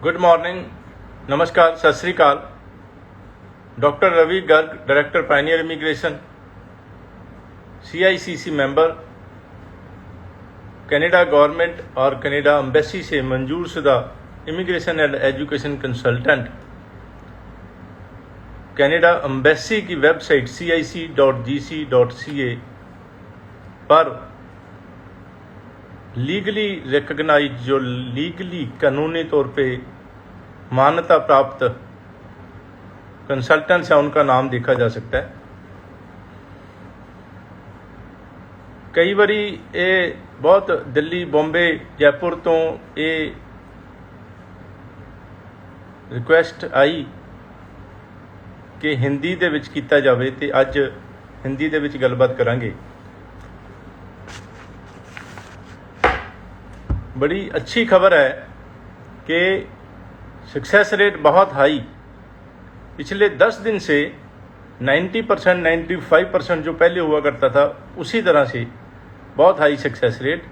Good morning, नमस्कार, सत श्री अकाल। Doctor Ravi Garg, director pioneer immigration, CICC member, Canada government और कनाडा एम्बेसी से मंजूर शुदा immigration and education consultant. Canada embassy की वेबसाइट cic.gc.ca पर लीगली रिकग्नाइज, जो लीगली कानूनी तौर पे मान्यता प्राप्त कंसल्टेंट्स हैं, उनका नाम देखा जा सकता है। कई बारी ये बहुत दिल्ली, बॉम्बे, जयपुर तो ये रिक्वेस्ट आई कि हिंदी दे विच कीता जावे, ते अज हिंदी दे विच गलबात करांगे। बड़ी अच्छी खबर है कि सक्सेस रेट बहुत हाई, पिछले 10 दिन से 90%, 95% जो पहले हुआ करता था उसी तरह से बहुत हाई सक्सेस रेट।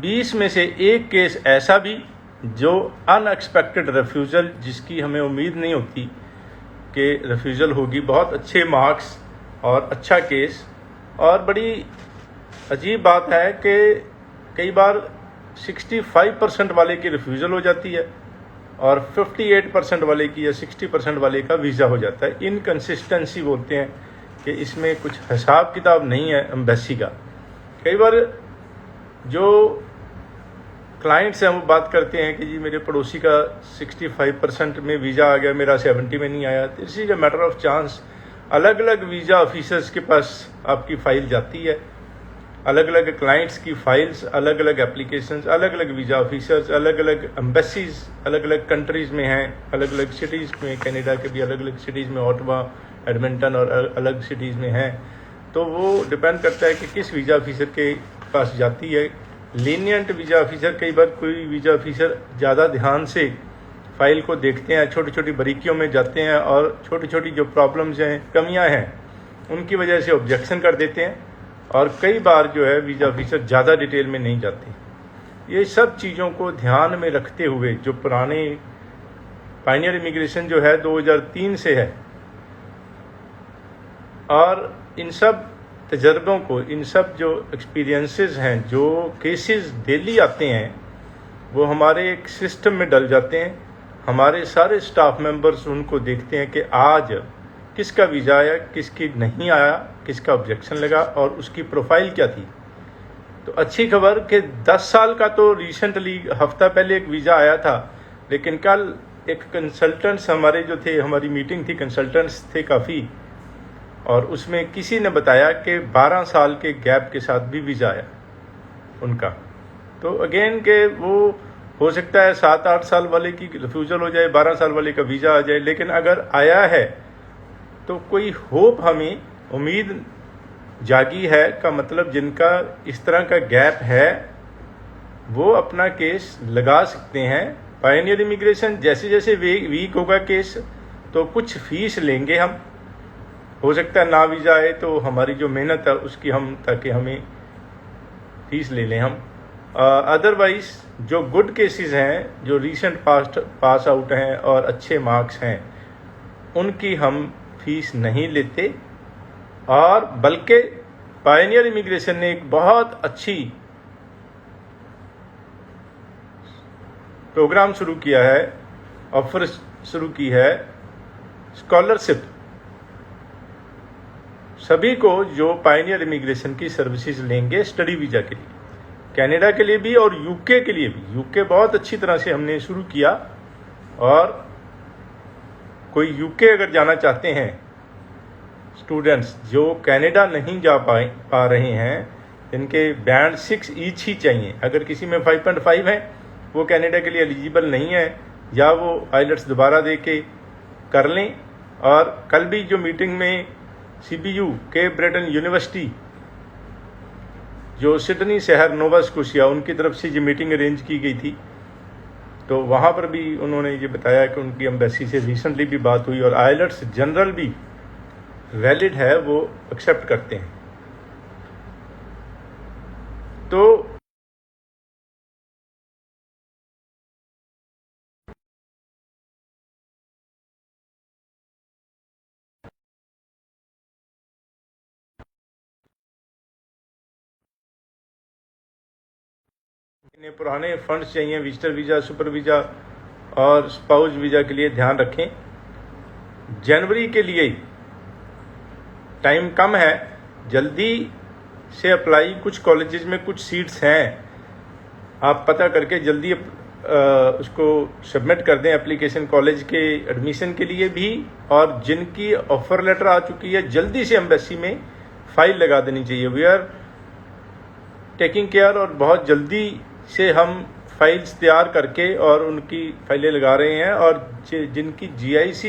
20 में से एक केस ऐसा भी जो अनएक्सपेक्टेड रिफ्यूज़ल, जिसकी हमें उम्मीद नहीं होती कि रिफ्यूज़ल होगी। बहुत अच्छे मार्क्स और अच्छा केस। और बड़ी अजीब बात है कि कई बार 65% वाले की रिफ्यूज़ल हो जाती है और 58% वाले की या 60% वाले का वीज़ा हो जाता है। इनकन्सिस्टेंसी बोलते हैं कि इसमें कुछ हिसाब किताब नहीं है एम्बेसी का। कई बार जो क्लाइंट्स हैं वो बात करते हैं कि जी मेरे पड़ोसी का 65% में वीज़ा आ गया, मेरा 70 में नहीं आया। This is a matter of chance. अलग अलग वीज़ा ऑफिसर्स के पास आपकी फ़ाइल जाती है, अलग अलग क्लाइंट्स की फाइल्स, अलग अलग एप्लीकेशंस, अलग अलग वीज़ा ऑफिसर्स, अलग अलग एम्बेसीज अलग अलग कंट्रीज़ में हैं, अलग अलग सिटीज़ में। कनाडा के भी अलग अलग सिटीज़ में, ऑटवा, एडमिंटन और अलग सिटीज़ में हैं। तो वो डिपेंड करता है कि किस वीज़ा ऑफिसर के पास जाती है। लीनियंट वीज़ा ऑफिसर, कई बार कोई वीज़ा ऑफिसर ज़्यादा ध्यान से फ़ाइल को देखते हैं, छोटी छोटी बारीकियों में जाते हैं और छोटी छोटी जो प्रॉब्लम्स हैं, कमियाँ हैं, उनकी वजह से ऑब्जेक्शन कर देते हैं। और कई बार जो है वीज़ा ऑफिसर ज़्यादा डिटेल में नहीं जाते। ये सब चीज़ों को ध्यान में रखते हुए जो पुराने पायनियर इमिग्रेशन जो है 2003 से है, और इन सब तजर्बों को, इन सब जो एक्सपीरियंसेस हैं, जो केसेस डेली आते हैं, वो हमारे एक सिस्टम में डल जाते हैं। हमारे सारे स्टाफ मेंबर्स उनको देखते हैं कि आज किसका वीज़ा आया, किसकी नहीं आया, किसका ऑब्जेक्शन लगा और उसकी प्रोफाइल क्या थी। तो अच्छी खबर कि 10 साल का तो रिसेंटली हफ्ता पहले एक वीज़ा आया था, लेकिन कल एक कंसल्टेंट्स हमारे जो थे, हमारी मीटिंग थी, कंसल्टेंट्स थे काफ़ी, और उसमें किसी ने बताया कि 12 साल के गैप के साथ भी वीज़ा आया उनका। तो अगेन के वो हो सकता है 7-8 साल वाले की रिफ्यूज़ल हो जाए, 12 साल वाले का वीज़ा आ जाए, लेकिन अगर आया है तो कोई होप, हमें उम्मीद जागी है का मतलब जिनका इस तरह का गैप है वो अपना केस लगा सकते हैं। पायनियर इमिग्रेशन जैसे जैसे वीक होगा केस, तो कुछ फीस लेंगे हम। हो सकता है ना वीज़ा आए तो हमारी जो मेहनत है उसकी हम, ताकि हमें फीस ले लें हम। अदरवाइज जो गुड केसेस हैं, जो रीसेंट पास आउट हैं और अच्छे मार्क्स हैं, उनकी हम फीस नहीं लेते। और बल्कि पायनियर इमिग्रेशन ने एक बहुत अच्छी प्रोग्राम शुरू किया है, ऑफर शुरू की है, स्कॉलरशिप सभी को जो पायनियर इमिग्रेशन की सर्विसेज लेंगे स्टडी वीज़ा के लिए, कनाडा के लिए भी और यूके के लिए भी। यूके बहुत अच्छी तरह से हमने शुरू किया, और कोई यूके अगर जाना चाहते हैं स्टूडेंट्स जो कनाडा नहीं जा पा रहे हैं, इनके बैंड 6 ईच ही चाहिए। अगर किसी में 5.5 है, वो कनाडा के लिए एलिजिबल नहीं है, या वो आइलेट्स दोबारा दे के कर लें। और कल भी जो मीटिंग में CBU, केप ब्रेटन यूनिवर्सिटी, जो सिडनी शहर, नोवा स्कोशिया, उनकी तरफ से जो मीटिंग अरेंज की गई थी, तो वहाँ पर भी उन्होंने ये बताया कि उनकी एम्बेसी से रिसेंटली भी बात हुई और आइलेट्स जनरल भी वैलिड है, वो एक्सेप्ट करते हैं। तो इन्हें पुराने फंड्स चाहिए विजिटर वीज़ा, सुपर वीज़ा और स्पाउस वीज़ा के लिए ध्यान रखें। जनवरी के लिए टाइम कम है, जल्दी से अप्लाई। कुछ कॉलेजेस में कुछ सीट्स हैं, आप पता करके जल्दी उसको सबमिट कर दें एप्लीकेशन कॉलेज के एडमिशन के लिए भी। और जिनकी ऑफर लेटर आ चुकी है जल्दी से एम्बेसी में फाइल लगा देनी चाहिए। वी आर टेकिंग केयर और बहुत जल्दी से हम फाइल्स तैयार करके और उनकी फाइलें लगा रहे हैं। और जिनकी GIC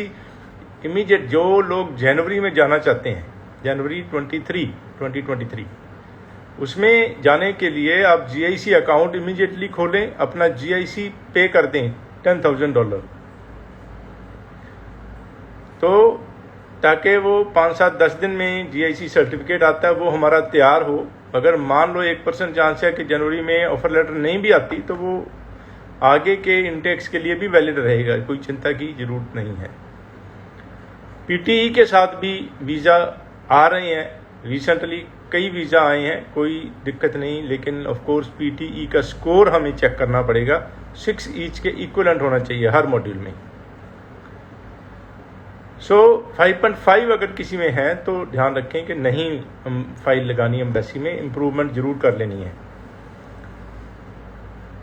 इमीडिएट, जो लोग जनवरी में जाना चाहते हैं, जनवरी 2023 उसमें जाने के लिए आप GIC अकाउंट इमीडिएटली खोलें, अपना GIC पे कर दें $10,000, तो ताकि वो 5-7-10 दिन में GIC सर्टिफिकेट आता है वो हमारा तैयार हो। अगर मान लो 1% चांस है कि जनवरी में ऑफर लेटर नहीं भी आती तो वो आगे के इंटेक्स के लिए भी वैलिड रहेगा, कोई चिंता की ज़रूरत नहीं है। PTE के साथ भी वीज़ा आ रहे हैं, रिसेंटली कई वीज़ा आए हैं, कोई दिक्कत नहीं। लेकिन ऑफ कोर्स PTE का स्कोर हमें चेक करना पड़ेगा, 6 ईच के इक्वलेंट होना चाहिए हर मॉड्यूल में। 5.5 अगर किसी में है तो ध्यान रखें कि नहीं हम फाइल लगानी एम्बेसी में, इम्प्रूवमेंट जरूर कर लेनी है।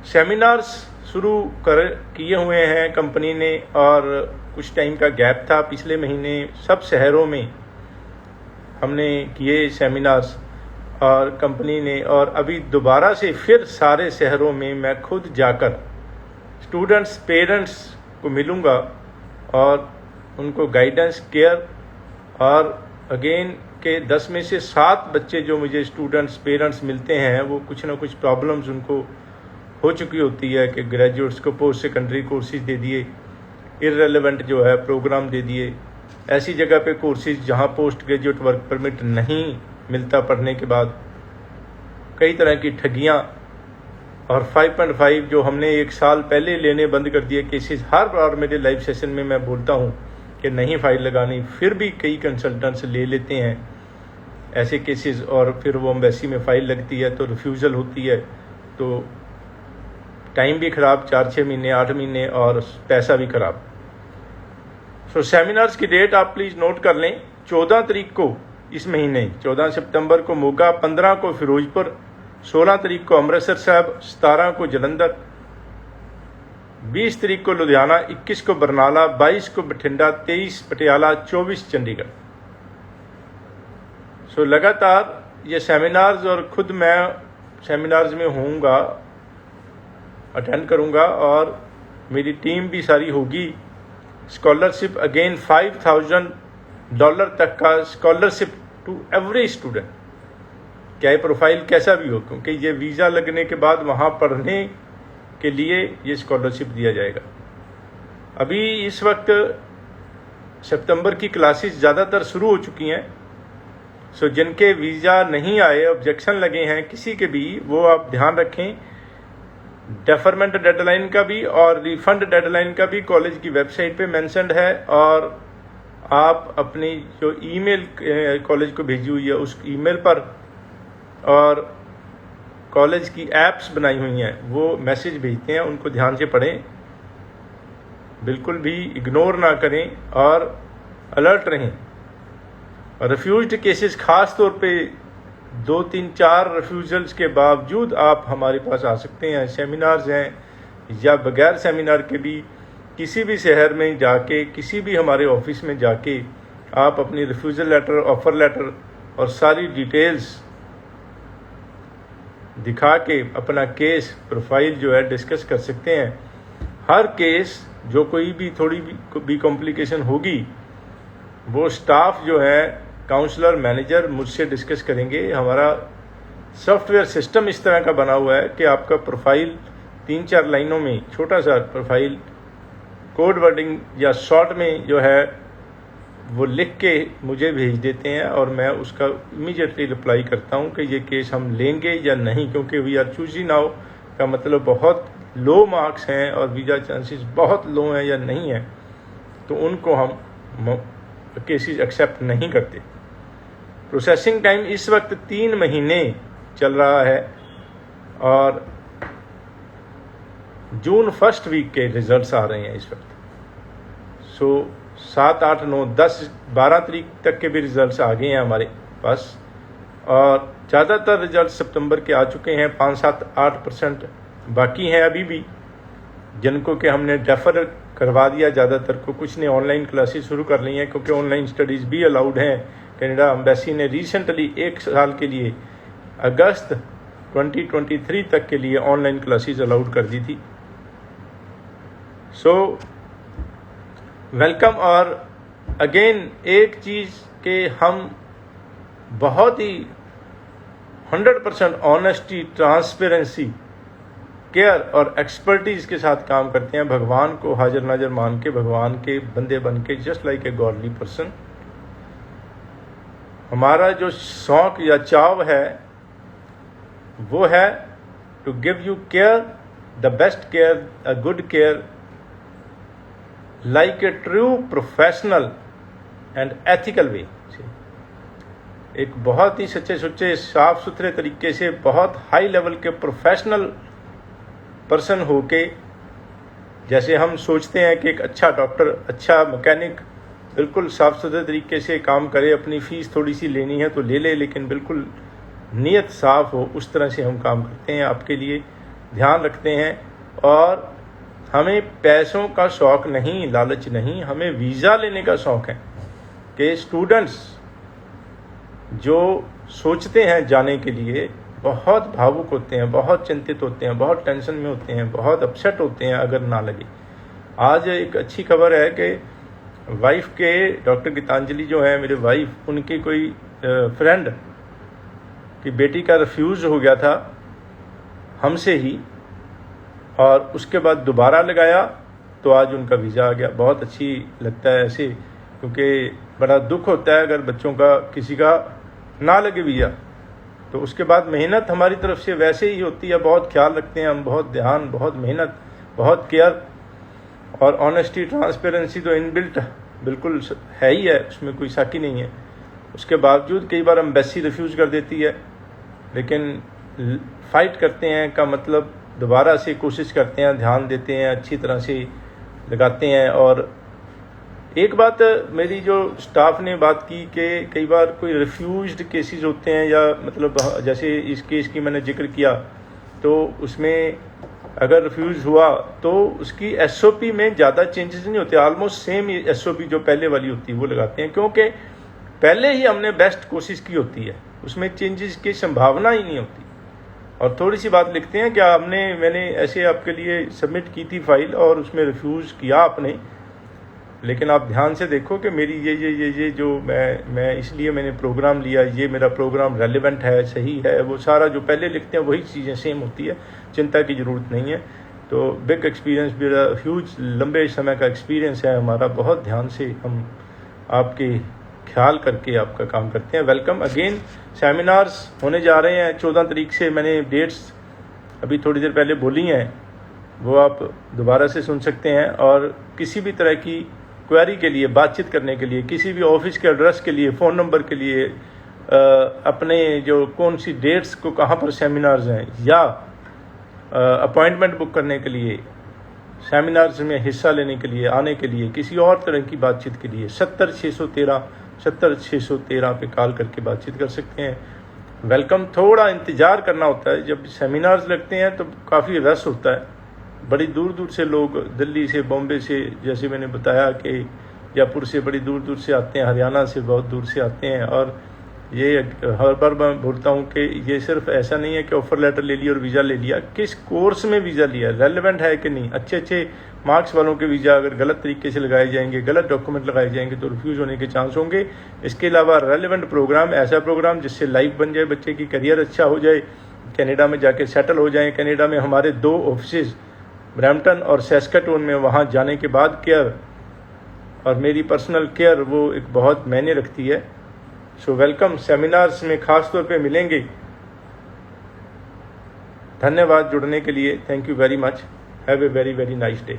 सेमिनार्स शुरू किए हुए हैं कंपनी ने, और कुछ टाइम का गैप था पिछले महीने, सब शहरों में हमने किए सेमिनार्स और कंपनी ने, और अभी दोबारा से फिर सारे शहरों में मैं खुद जाकर स्टूडेंट्स पेरेंट्स को मिलूँगा और उनको गाइडेंस केयर। और अगेन के 10 में से 7 बच्चे जो मुझे स्टूडेंट्स पेरेंट्स मिलते हैं वो कुछ ना कुछ प्रॉब्लम्स उनको हो चुकी होती है कि ग्रेजुएट्स को पोस्ट सेकेंडरी कोर्सेज दे दिए, इररेलेवेंट जो है प्रोग्राम दे दिए, ऐसी जगह पे कोर्सेज जहां पोस्ट ग्रेजुएट वर्क परमिट नहीं मिलता पढ़ने के बाद, कई तरह की ठगियां। और 5.5 जो हमने 1 साल पहले लेने बंद कर दिए केसेस, हर बार मेरे लाइव सेशन में मैं बोलता हूं कि नहीं फाइल लगानी, फिर भी कई कंसल्टेंट्स ले लेते हैं ऐसे केसेस, और फिर वो एम्बेसी में फाइल लगती है तो रिफ्यूज़ल होती है, तो टाइम भी ख़राब, 4-6 महीने 8 महीने, और पैसा भी ख़राब। सेमिनार्स की डेट आप प्लीज़ नोट कर लें। 14 तारीख को इस महीने, 14 सितंबर को मोगा, 15 को फिरोजपुर, 16 तारीख को अमृतसर साहब, 17 को जलंधर, 20 तारीख को लुधियाना, 21 को बरनाला, 22 को बठिंडा, 23 पटियाला, 24 चंडीगढ़। लगातार ये सेमिनार्स, और खुद मैं सेमिनार्स में होऊंगा, अटेंड करूंगा, और मेरी टीम भी सारी होगी। स्कॉलरशिप अगेन $5,000 तक का स्कॉलरशिप टू एवरी स्टूडेंट, चाहे प्रोफाइल कैसा भी हो, क्योंकि ये वीज़ा लगने के बाद वहाँ पढ़ने के लिए ये स्कॉलरशिप दिया जाएगा। अभी इस वक्त सितंबर की क्लासेस ज़्यादातर शुरू हो चुकी हैं। जिनके वीज़ा नहीं आए, ऑब्जेक्शन लगे हैं किसी के भी, वो आप ध्यान रखें। डेफरमेंट डेडलाइन का भी और रिफंड डेडलाइन का भी कॉलेज की वेबसाइट पे मेंशन्ड है, और आप अपनी जो ईमेल कॉलेज को भेजी हुई है उस ईमेल पर, और कॉलेज की ऐप्स बनाई हुई हैं वो मैसेज भेजते हैं, उनको ध्यान से पढ़ें, बिल्कुल भी इग्नोर ना करें और अलर्ट रहें। रिफ्यूज्ड केसेस खास तौर पे 2-3-4 रिफ्यूजल्स के बावजूद आप हमारे पास आ सकते हैं। सेमिनार्स हैं या बगैर सेमिनार के भी, किसी भी शहर में जाके, किसी भी हमारे ऑफिस में जाके आप अपनी रिफ्यूज़ल लेटर, ऑफ़र लेटर और सारी डिटेल्स दिखा के अपना केस प्रोफाइल जो है डिस्कस कर सकते हैं। हर केस जो कोई भी थोड़ी भी कॉम्प्लिकेशन होगी वो स्टाफ जो है, काउंसलर, मैनेजर मुझसे डिस्कस करेंगे। हमारा सॉफ्टवेयर सिस्टम इस तरह का बना हुआ है कि आपका प्रोफाइल 3-4 लाइनों में, छोटा सा प्रोफाइल कोड वर्डिंग या शॉर्ट में जो है वो लिख के मुझे भेज देते हैं, और मैं उसका इमीडिएटली रिप्लाई करता हूं कि ये केस हम लेंगे या नहीं, क्योंकि वी आर चूजिंग नाउ का मतलब बहुत लो मार्क्स हैं और वीज़ा चांसेस बहुत लो हैं या नहीं है, तो उनको हम केसेस एक्सेप्ट नहीं करते। प्रोसेसिंग टाइम इस वक्त 3 महीने चल रहा है, और जून फर्स्ट वीक के रिजल्ट्स आ रहे हैं इस वक्त। सो 7, 8, 9, 10, 12 तारीख तक के भी रिजल्ट्स आ गए हैं हमारे पास, और ज़्यादातर रिजल्ट सितंबर के आ चुके हैं। 5, 7, 8% बाकी हैं अभी भी, जिनको कि हमने डेफर करवा दिया। ज़्यादातर को कुछ ने ऑनलाइन क्लासेस शुरू कर ली हैं, क्योंकि ऑनलाइन स्टडीज़ भी अलाउड हैं। कनाडा एम्बेसी ने रिसेंटली 1 साल के लिए अगस्त 2023 तक के लिए ऑनलाइन क्लासेस अलाउड कर दी थी। So welcome. और अगेन एक चीज़ के हम बहुत ही 100% ऑनेस्टी, ट्रांसपेरेंसी, केयर और एक्सपर्टीज़ के साथ काम करते हैं। भगवान को हाजिर नाजिर मान के, भगवान के बंदे बन के, just like a godly person. हमारा जो शौक या चाव है वो है to give you care, the best care, a good care, like a true professional and ethical way. एक बहुत ही सच्चे सुच्चे साफ सुथरे तरीके से बहुत हाई लेवल के प्रोफेशनल पर्सन होके, जैसे हम सोचते हैं कि एक अच्छा डॉक्टर, अच्छा मैकेनिक बिल्कुल साफ सुथरे तरीके से काम करे, अपनी फ़ीस थोड़ी सी लेनी है तो ले ले, लेकिन बिल्कुल नीयत साफ हो, उस तरह से हम काम करते हैं, आपके लिए ध्यान रखते हैं। और हमें पैसों का शौक़ नहीं, लालच नहीं, हमें वीज़ा लेने का शौक़ है। कि स्टूडेंट्स जो सोचते हैं जाने के लिए बहुत भावुक होते हैं, बहुत चिंतित होते हैं, बहुत टेंशन में होते हैं, बहुत अपसेट होते हैं अगर ना लगे। आज एक अच्छी खबर है कि वाइफ के, डॉक्टर गीतांजलि जो है मेरे वाइफ, उनकी कोई फ्रेंड की बेटी का रिफ्यूज़ हो गया था हमसे ही, और उसके बाद दोबारा लगाया तो आज उनका वीज़ा आ गया। बहुत अच्छी लगता है ऐसे, क्योंकि बड़ा दुख होता है अगर बच्चों का किसी का ना लगे वीज़ा। तो उसके बाद मेहनत हमारी तरफ से वैसे ही होती है, बहुत ख्याल रखते हैं हम, बहुत ध्यान, बहुत मेहनत, बहुत केयर और ऑनेस्टी, ट्रांसपेरेंसी तो इनबिल्ट बिल्कुल है ही है, उसमें कोई शक ही नहीं है। उसके बावजूद कई बार एम्बेसी रिफ्यूज़ कर देती है, लेकिन फाइट करते हैं का मतलब दोबारा से कोशिश करते हैं, ध्यान देते हैं, अच्छी तरह से लगाते हैं। और एक बात मेरी जो स्टाफ ने बात की कि कई बार कोई रिफ्यूज्ड केसेस होते हैं, या मतलब जैसे इस केस की मैंने जिक्र किया, तो उसमें अगर रिफ्यूज़ हुआ तो उसकी एसओपी में ज़्यादा चेंजेस नहीं होते, ऑलमोस्ट सेम एसओपी जो पहले वाली होती है वो लगाते हैं, क्योंकि पहले ही हमने बेस्ट कोशिश की होती है, उसमें चेंजेस की संभावना ही नहीं होती। और थोड़ी सी बात लिखते हैं कि मैंने ऐसे आपके लिए सबमिट की थी फाइल और उसमें रिफ्यूज़ किया आपने, लेकिन आप ध्यान से देखो कि मेरी ये जो मैं इसलिए मैंने प्रोग्राम लिया, ये मेरा प्रोग्राम रेलिवेंट है, सही है, वो सारा जो पहले लिखते हैं वही चीज़ें सेम होती है, चिंता की ज़रूरत नहीं है। तो बिग एक्सपीरियंस, मेरा ह्यूज लंबे समय का एक्सपीरियंस है हमारा, बहुत ध्यान से हम आपके ख्याल करके आपका काम करते हैं। Welcome again. सेमिनार्स होने जा रहे हैं 14 तारीख से, मैंने डेट्स अभी थोड़ी देर पहले बोली हैं, वो आप दोबारा से सुन सकते हैं। और किसी भी तरह की क्वेरी के लिए, बातचीत करने के लिए, किसी भी ऑफिस के एड्रेस के लिए, फ़ोन नंबर के लिए, अपने जो कौन सी डेट्स को कहाँ पर सेमिनार्स हैं, या अपॉइंटमेंट बुक करने के लिए, सेमिनार्स में हिस्सा लेने के लिए, आने के लिए, किसी और तरह की बातचीत के लिए 70 पे कॉल करके बातचीत कर सकते हैं। वेलकम। थोड़ा इंतज़ार करना होता है, जब सेमिनार्स लगते हैं तो काफ़ी रश होता है, बड़ी दूर दूर से लोग, दिल्ली से, बॉम्बे से, जैसे मैंने बताया कि जयपुर से बड़ी दूर दूर से आते हैं, हरियाणा से बहुत दूर से आते हैं। और ये हर बार मैं बोलता हूँ कि ये सिर्फ ऐसा नहीं है कि ऑफ़र लेटर ले लिया और वीज़ा ले लिया, किस कोर्स में वीज़ा लिया, रेलेवेंट है कि नहीं। अच्छे मार्क्स वालों के वीज़ा अगर गलत तरीके से लगाए जाएंगे, गलत डॉक्यूमेंट लगाए जाएंगे तो रिफ्यूज़ होने के चांस होंगे। इसके अलावा रेलेवेंट प्रोग्राम, ऐसा प्रोग्राम जिससे लाइफ बन जाए, बच्चे की करियर अच्छा हो जाए, कनाडा में जाके सेटल हो जाए। कनाडा में हमारे 2 ऑफिस ब्रैम्पटन और सैस्केटून में, वहाँ जाने के बाद केयर और मेरी पर्सनल केयर वो एक बहुत मायने रखती है। So welcome. सेमिनार्स में ख़ास तौर पे मिलेंगे। धन्यवाद जुड़ने के लिए। Thank you very much. Have a very very nice day.